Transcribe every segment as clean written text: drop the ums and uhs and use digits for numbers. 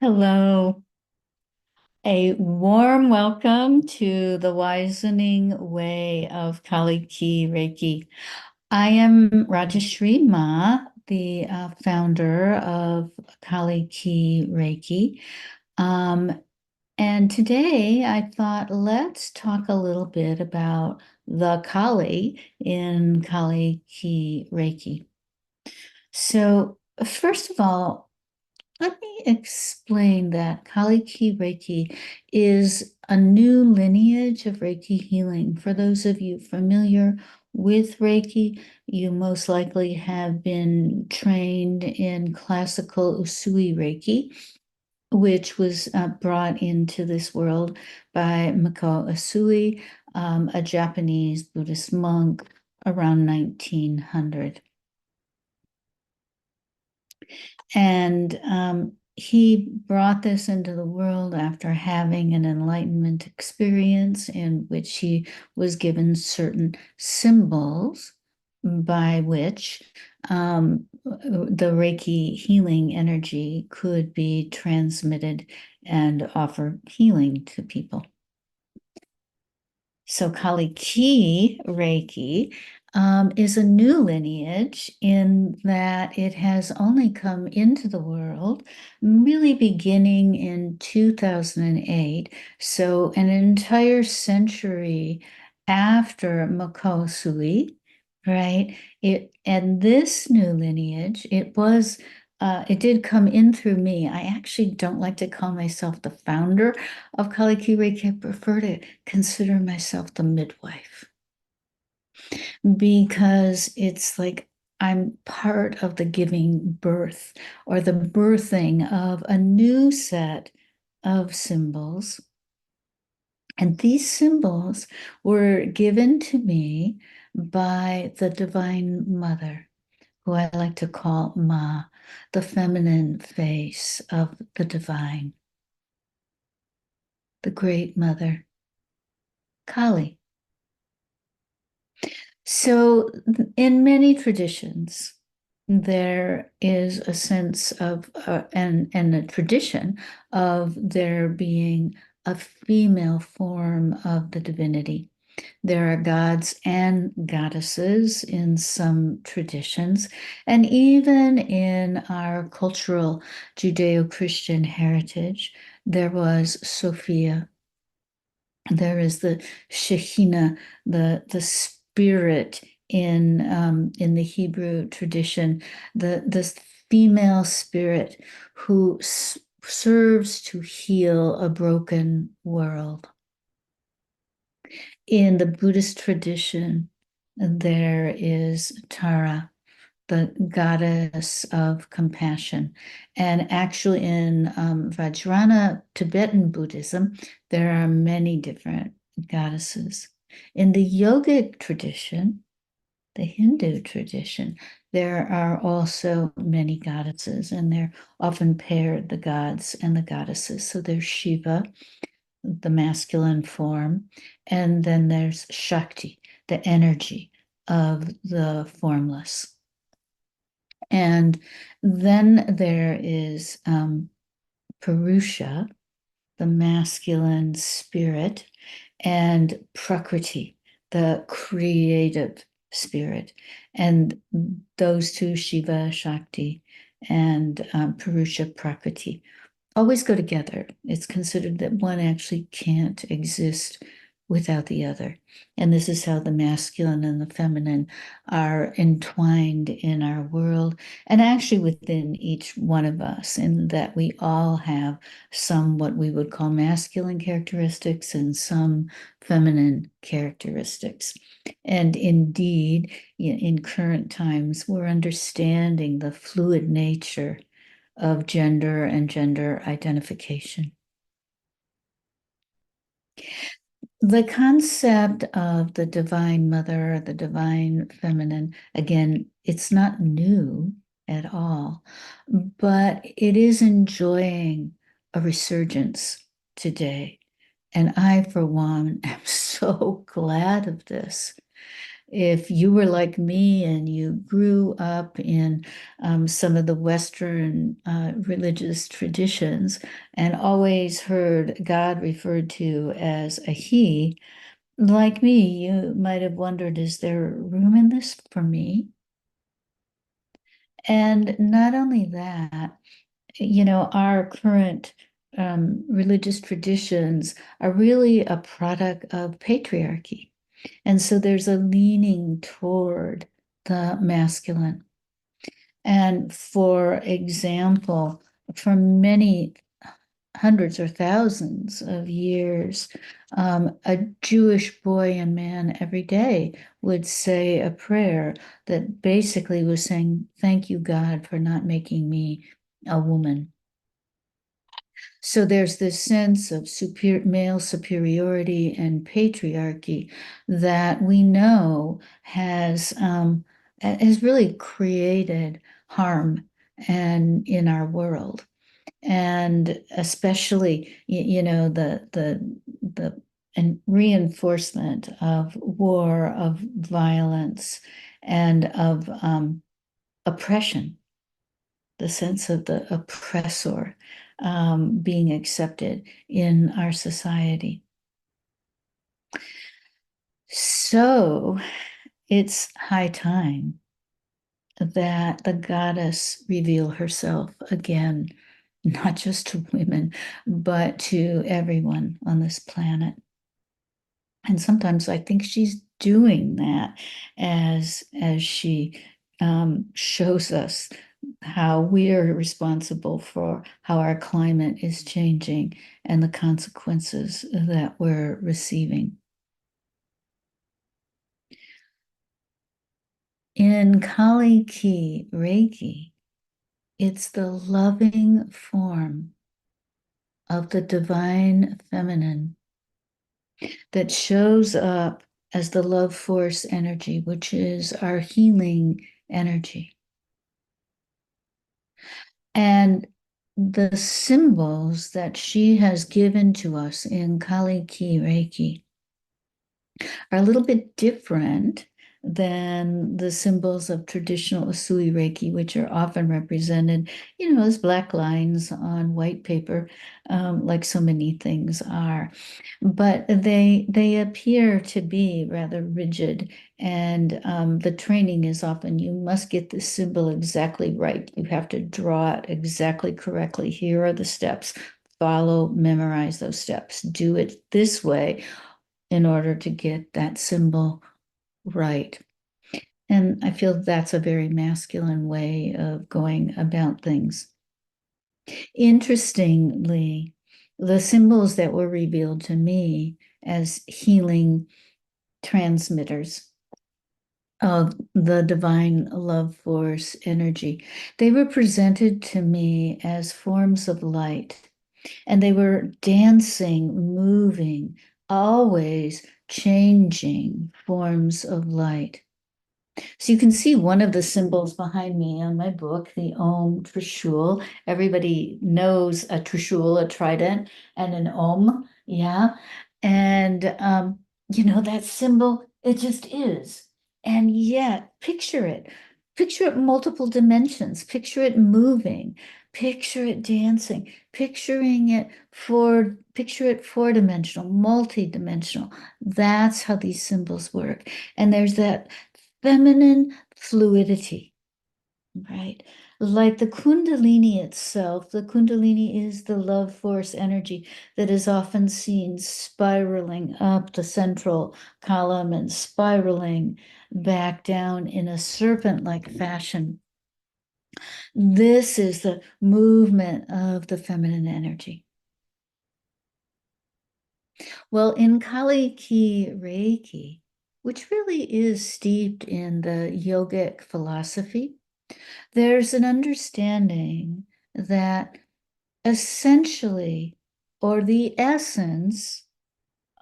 Hello. A warm welcome to the Wisening Way of Kali-Ki Reiki. I am Rajashree Maa, the founder of Kali-Ki Reiki. Um, and today I thought let's talk a little bit about the Kali in Kali-Ki Reiki. So, first of all, let me explain that Kali-Ki Reiki is a new lineage of Reiki healing. For those of you familiar with Reiki, you most likely have been trained in classical Usui Reiki, which was brought into this world by Miko Usui, a Japanese Buddhist monk around 1900. And he brought this into the world after having an enlightenment experience in which he was given certain symbols by which the Reiki healing energy could be transmitted and offer healing to people. So Kali-Ki Reiki is a new lineage in that it has only come into the world really beginning in 2008. So an entire century after Makosui, right? And this new lineage, it did come in through me. I actually don't like to call myself the founder of Kali-Ki Reiki. I prefer to consider myself the midwife because it's like I'm part of the giving birth or the birthing of a new set of symbols. And these symbols were given to me by the Divine Mother, who I like to call Ma, the feminine face of the divine, the Great Mother, Kali. So, in many traditions, there is a sense of, and a tradition of there being a female form of the divinity. There are gods and goddesses in some traditions, and even in our cultural Judeo-Christian heritage, there was Sophia. There is the Shekhinah, the spirit in the Hebrew tradition, the female spirit who serves to heal a broken world. In the Buddhist tradition, there is Tara, the goddess of compassion. And actually, in Vajrayana Tibetan Buddhism, there are many different goddesses. In the yogic tradition, the Hindu tradition, there are also many goddesses, and they're often paired, the gods and the goddesses. So there's Shiva, the masculine form, and then there's Shakti, the energy of the formless. And then there is Purusha, the masculine spirit, and Prakriti, the creative spirit. And those two, Shiva, Shakti, and Purusha, Prakriti, always go together. It's considered that one actually can't exist without the other. And this is how the masculine and the feminine are entwined in our world and actually within each one of us, in that we all have some what we would call masculine characteristics and some feminine characteristics. And indeed, in current times, we're understanding the fluid nature of gender and gender identification. The concept of the divine mother, the divine feminine, again, it's not new at all, but it is enjoying a resurgence today. And I, for one, am so glad of this. if you were like me and you grew up in some of the Western religious traditions and always heard God referred to as a he, like me, you might have wondered, is there room in this for me? And not only that, our current religious traditions are really a product of patriarchy. And so there's a leaning toward the masculine. And for example, for many hundreds or thousands of years, a Jewish boy and man every day would say a prayer that basically was saying, "Thank you, God, for not making me a woman." So there's this sense of male superiority and patriarchy that we know has really created harm and in our world, and especially the and reinforcement of war, of violence, and of oppression, the sense of the oppressor being accepted in our society. So it's high time that the goddess reveal herself again, not just to women, but to everyone on this planet. And sometimes I think she's doing that as she shows us how we are responsible for how our climate is changing and the consequences that we're receiving. In Kali-Ki Reiki, it's the loving form of the divine feminine that shows up as the love force energy, which is our healing energy. And the symbols that she has given to us in Kali-Ki Reiki are a little bit different than the symbols of traditional Usui Reiki, which are often represented, as black lines on white paper, like so many things are. But they appear to be rather rigid, and the training is often you must get the symbol exactly right. You have to draw it exactly correctly. Here are the steps. Follow, memorize those steps. Do it this way in order to get that symbol right. And I feel that's a very masculine way of going about things. Interestingly, the symbols that were revealed to me as healing transmitters of the divine love force energy, they were presented to me as forms of light. And they were dancing, moving, always changing forms of light. So you can see one of the symbols behind me on my book, the Om Trishul. Everybody knows a Trishul, a trident, and an Om. Yeah. And, that symbol, it just is. And yet, picture it. Picture it multiple dimensions. Picture it moving. Picture it dancing. Picture it four-dimensional, multi-dimensional. That's how these symbols work. And there's that feminine fluidity, right? Like the Kundalini itself, the Kundalini is the love force energy that is often seen spiraling up the central column and spiraling back down in a serpent-like fashion. This is the movement of the feminine energy. Well, in Kali-Ki Reiki, which really is steeped in the yogic philosophy, there's an understanding that essentially, or the essence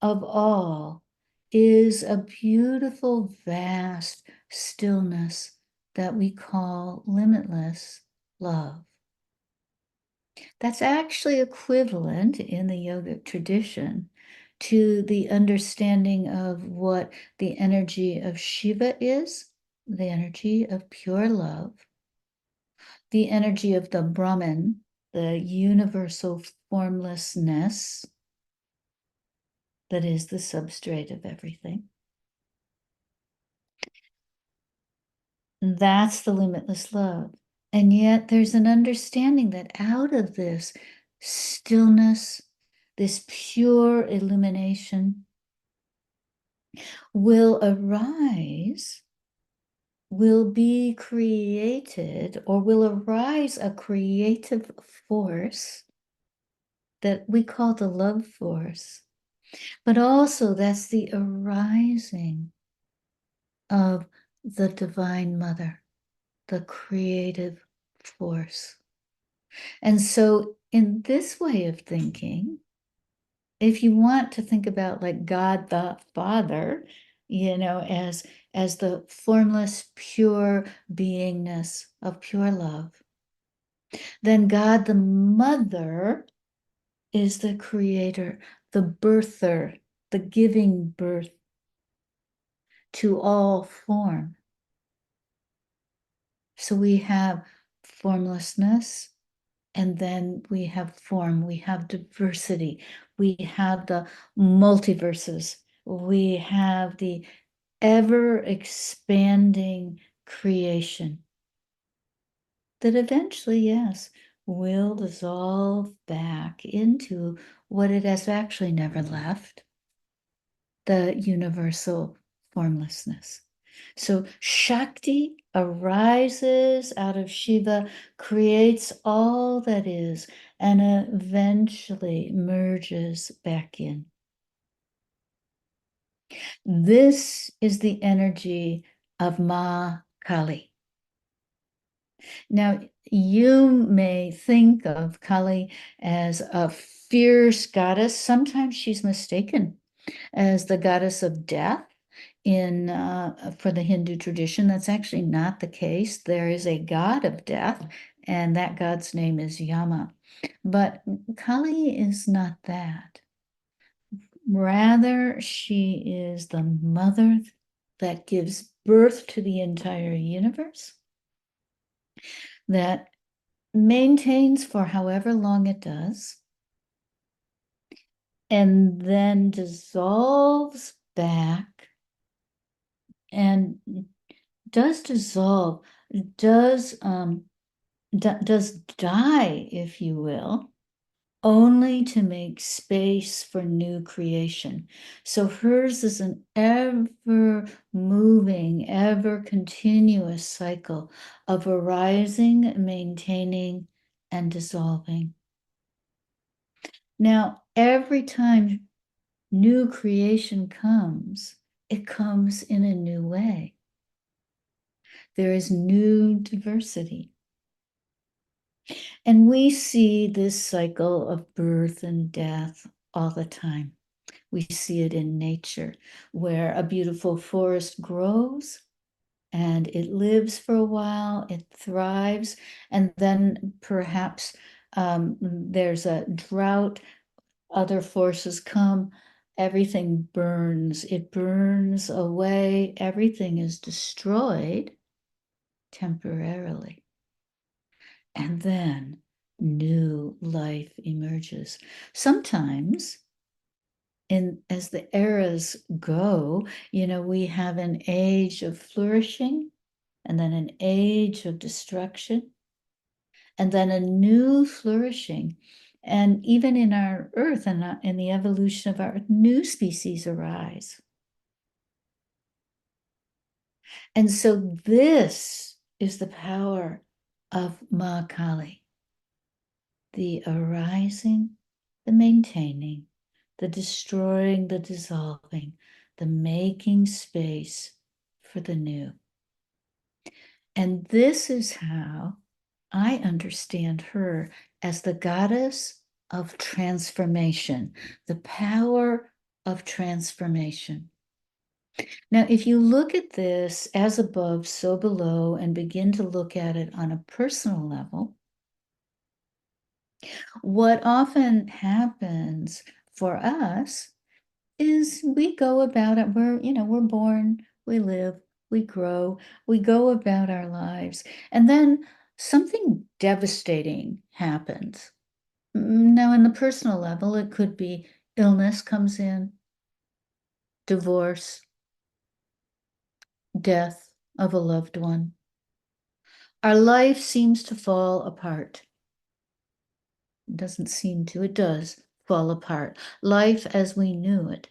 of all, is a beautiful, vast stillness that we call limitless love. That's actually equivalent in the yogic tradition to the understanding of what the energy of Shiva is, the energy of pure love, the energy of the Brahman, the universal formlessness that is the substrate of everything. That's the limitless love. And yet there's an understanding that out of this stillness, this pure illumination will arise, will be created, or will arise a creative force that we call the love force. But also that's the arising of the Divine Mother, the creative force. And so, in this way of thinking, if you want to think about like God the Father, as the formless, pure beingness of pure love, then God the Mother is the creator, the birther, the giving birth to all form. So we have formlessness, and then we have form, we have diversity, we have the multiverses, we have the ever expanding creation that eventually, yes, will dissolve back into what it has actually never left, the universal formlessness. So Shakti arises out of Shiva, creates all that is, and eventually merges back in. This is the energy of Ma Kali. Now, you may think of Kali as a fierce goddess. Sometimes she's mistaken as the goddess of death for the Hindu tradition. That's actually not the case. There is a god of death, and that god's name is Yama. But Kali is not that. Rather, she is the mother that gives birth to the entire universe, that maintains for however long it does, and then dissolves back and does dissolve, does die, if you will, only to make space for new creation. So hers is an ever moving, ever continuous cycle of arising, maintaining, and dissolving. Now, every time new creation comes, it comes in a new way. There is new diversity. And we see this cycle of birth and death all the time. We see it in nature, where a beautiful forest grows and it lives for a while, it thrives, and then perhaps there's a drought, other forces come, everything burns, it burns away, everything is destroyed temporarily. And then new life emerges. Sometimes, as the eras go, we have an age of flourishing, and then an age of destruction, and then a new flourishing. And even in our earth and in the evolution of our new species arise. And so this is the power of Ma Kali, the arising, the maintaining, the destroying, the dissolving, the making space for the new. And this is how I understand her, as the goddess of transformation, the power of transformation. Now, if you look at this as above, so below, and begin to look at it on a personal level, what often happens for us is we go about it. We're born, we live, we grow, we go about our lives, and then something devastating happens. Now, in the personal level, it could be illness comes in, divorce, death of a loved one. Our life seems to fall apart. It doesn't seem to, it does fall apart. Life as we knew it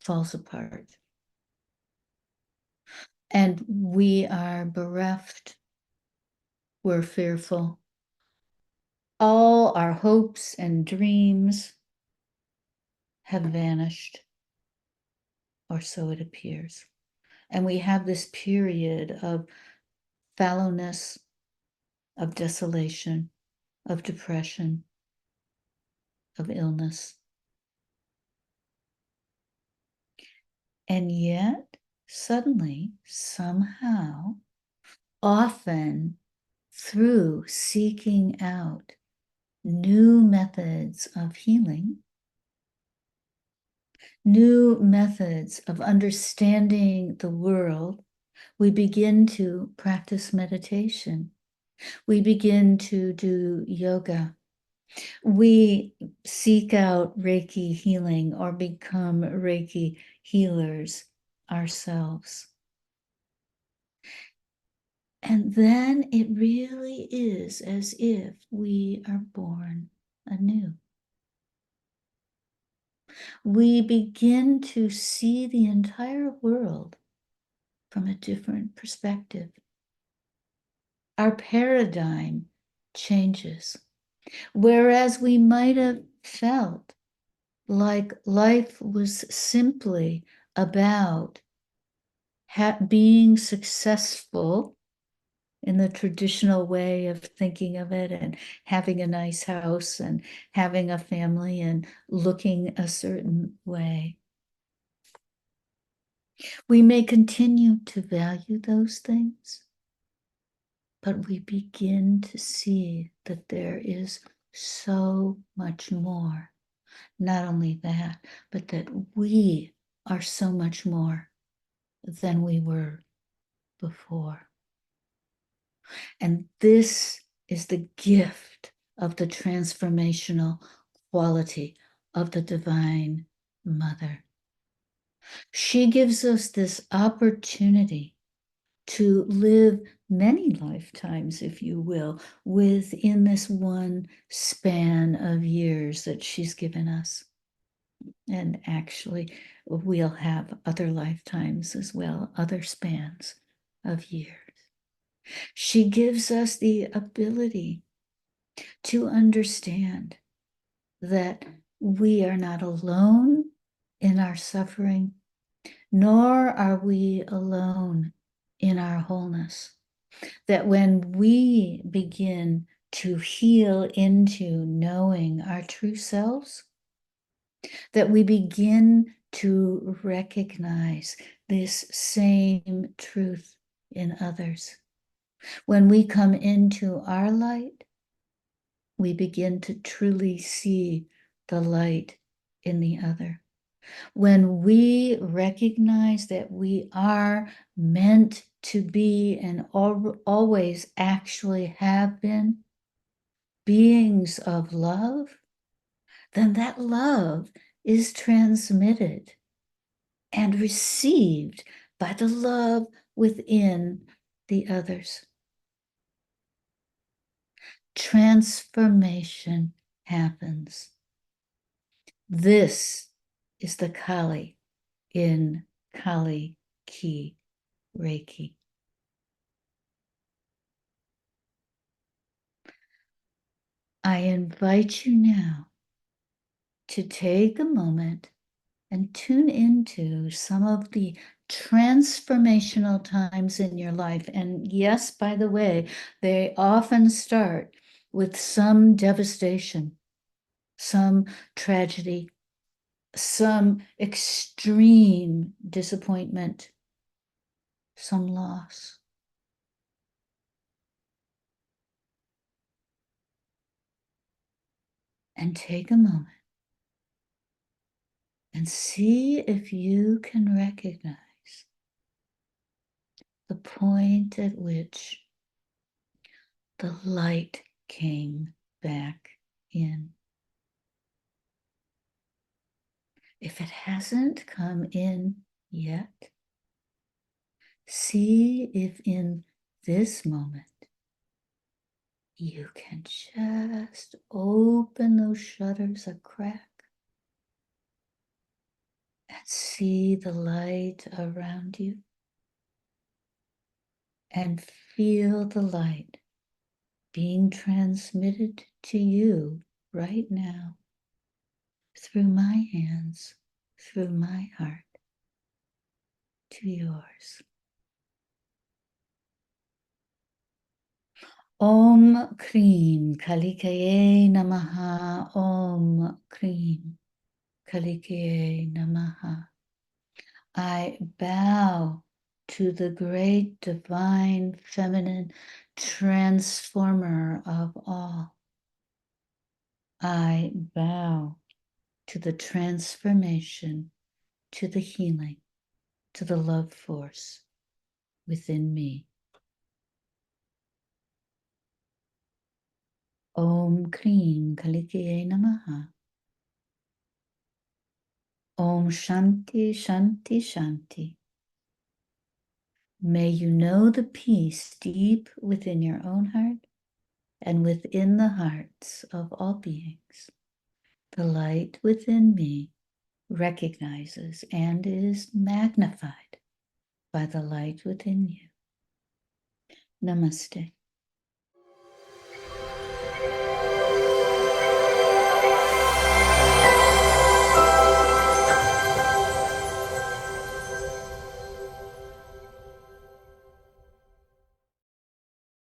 falls apart. And we are bereft. We're fearful. All our hopes and dreams have vanished, or so it appears. And we have this period of fallowness, of desolation, of depression, of illness. And yet, suddenly, somehow, often through seeking out new methods of healing, new methods of understanding the world, we begin to practice meditation. We begin to do yoga. We seek out Reiki healing or become Reiki healers ourselves. And then it really is as if we are born anew. We begin to see the entire world from a different perspective. Our paradigm changes. Whereas we might have felt like life was simply about being successful in the traditional way of thinking of it, and having a nice house and having a family and looking a certain way. We may continue to value those things, but we begin to see that there is so much more. Not only that, but that we are so much more than we were before. And this is the gift of the transformational quality of the Divine Mother. She gives us this opportunity to live many lifetimes, if you will, within this one span of years that she's given us. And actually, we'll have other lifetimes as well, other spans of years. She gives us the ability to understand that we are not alone in our suffering, nor are we alone in our wholeness. That when we begin to heal into knowing our true selves, that we begin to recognize this same truth in others. When we come into our light, we begin to truly see the light in the other. When we recognize that we are meant to be and always actually have been beings of love, then that love is transmitted and received by the love within the others. Transformation happens. This is the Kali in Kali-Ki Reiki. I invite you now to take a moment and tune into some of the transformational times in your life. And yes, by the way, they often start with some devastation, some tragedy, some extreme disappointment, some loss. And take a moment And see if you can recognize the point at which the light came back in. If it hasn't come in yet, see if in this moment you can just open those shutters a crack and see the light around you and feel the light being transmitted to you right now through my hands, through my heart, to yours. Om Krim Kali-Ki Namaha. Om Krim Kali-Ki Namaha. I bow to the great divine feminine transformer of all. I bow to the transformation, to the healing, to the love force within me. Om Krim Kali-Ki Namaha. Om Shanti Shanti Shanti. May you know the peace deep within your own heart and within the hearts of all beings. The light within me recognizes and is magnified by the light within you. Namaste.